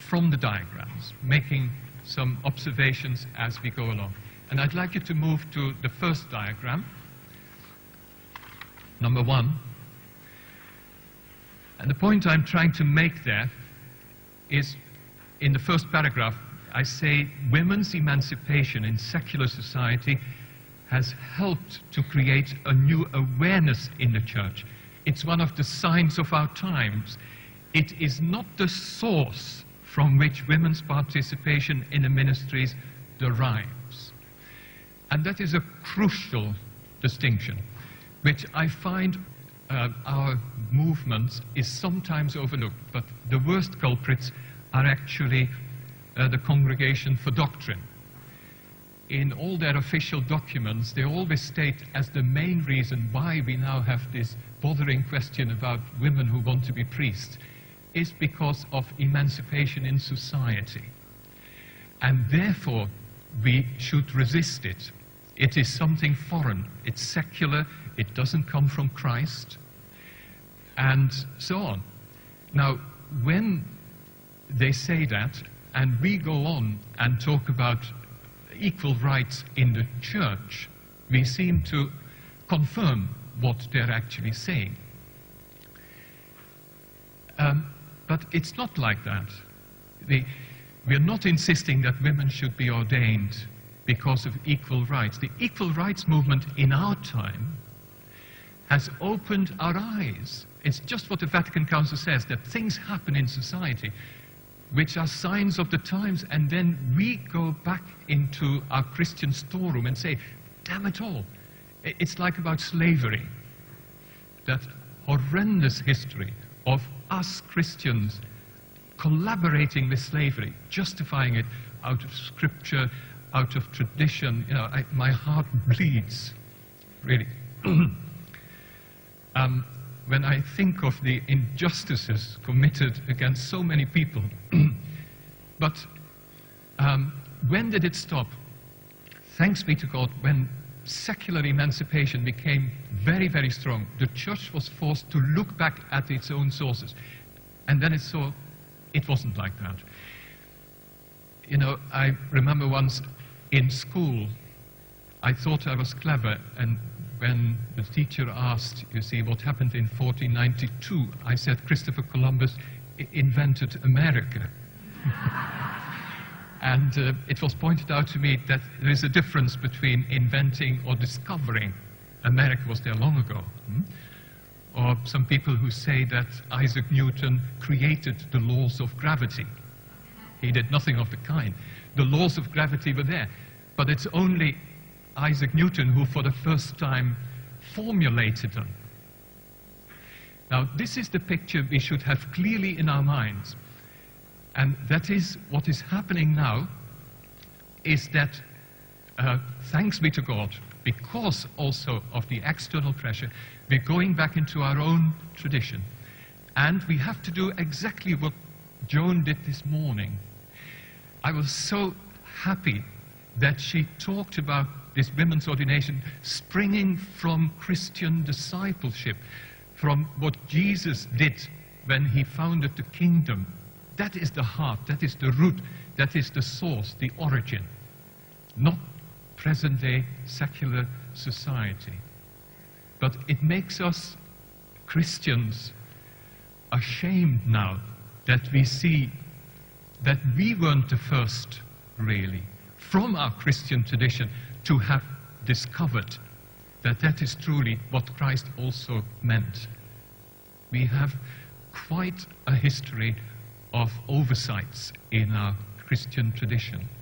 from the diagrams, making some observations as we go along. And I'd like you to move to the first diagram, number 1. And the point I'm trying to make there is, in the first paragraph, I say women's emancipation in secular society has helped to create a new awareness in the church. It's one of the signs of our times. It is not the source from which women's participation in the ministries derives. And that is a crucial distinction, which I find our movement is sometimes overlooked, but the worst culprits are actually the Congregation for Doctrine. In all their official documents, they always state as the main reason why we now have this bothering question about women who want to be priests is because of emancipation in society. And therefore, we should resist it. It is something foreign, it's secular, it doesn't come from Christ, and so on. Now, when they say that, and we go on and talk about equal rights in the church, we seem to confirm what they're actually saying. But it's not like that. We're not insisting that women should be ordained because of equal rights. The equal rights movement in our time has opened our eyes. It's just what the Vatican Council says, that things happen in society which are signs of the times, and then we go back into our Christian storeroom and say, damn it all. It's like about slavery, that horrendous history of us Christians collaborating with slavery, justifying it out of scripture, out of tradition. You know, my heart bleeds, really. When I think of the injustices committed against so many people. But when did it stop? Thanks be to God, when secular emancipation became very, very strong, the church was forced to look back at its own sources. And then it saw it wasn't like that. You know, I remember once in school, I thought I was clever, and when the teacher asked, you see, what happened in 1492, I said Christopher Columbus invented America. And it was pointed out to me that there is a difference between inventing or discovering. America was there long ago. Or some people who say that Isaac Newton created the laws of gravity. He did nothing of the kind. The laws of gravity were there, but it's only Isaac Newton who for the first time formulated them. Now, this is the picture we should have clearly in our minds. And that is what is happening now, is that, thanks be to God, because also of the external pressure, we're going back into our own tradition. And we have to do exactly what Joan did this morning. I was so happy that she talked about this women's ordination springing from Christian discipleship, from what Jesus did when he founded the kingdom. That is the heart, that is the root, that is the source, the origin, not present-day secular society. But it makes us Christians ashamed now that we see that we weren't the first, really, from our Christian tradition, to have discovered that that is truly what Christ also meant. We have quite a history of oversights in our Christian tradition.